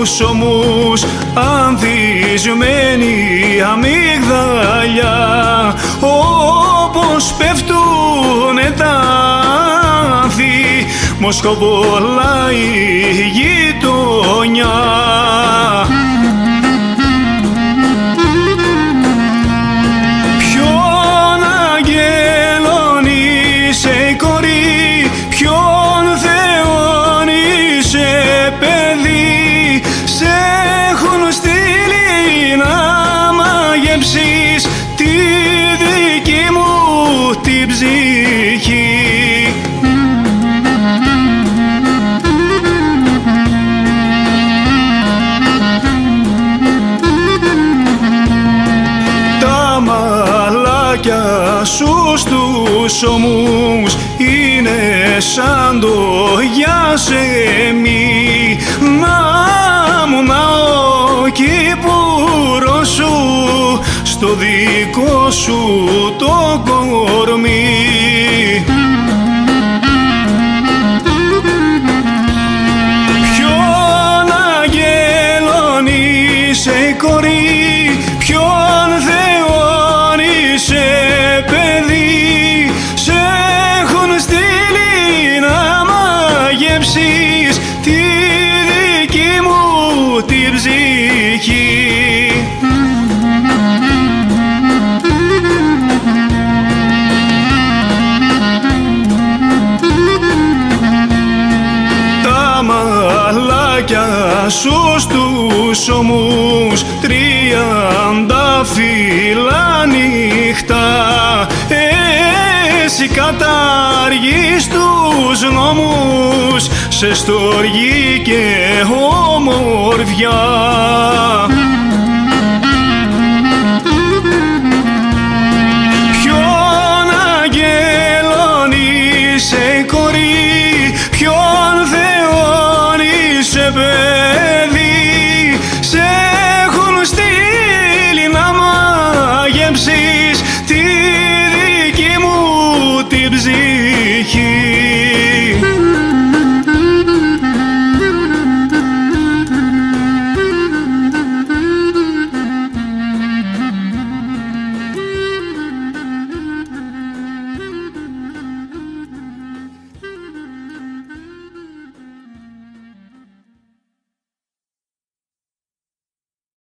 στους ώμους ανθισμένη αμύγδαλιά, όπως πέφτουνε τα άνθη, μοσχοβολάει η γειτονιά. Ποιον αγγέλον είσαι κορή, ποιον θεόν είσαι παιδί, σε έχουν στείλει να μαγεύσεις τη δική μου την ψυχή. Τα μαλάκια σου στους ώμους είναι σαν το γιασεμί, να μου να ο κυπουρός σου στο δικό σου το κορμί. Ποιον αγγέλον είσαι κορή, ποιον θεόν είσαι παιδί, σε έχουν στείλει να μαγεύσεις τη δική μου την ψυχή. Τα μαλάκια σου στους ώμους 30 φύλλα ανοιχτά, εσύ κατάργεις τους νόμους, σε στοργή και ομορφιά. Ποιον αγγέλον είσαι κορή, ποιον θεόν είσαι παιδί, σε έχουν στείλει να μαγεύσεις τη δική μου την ψυχή.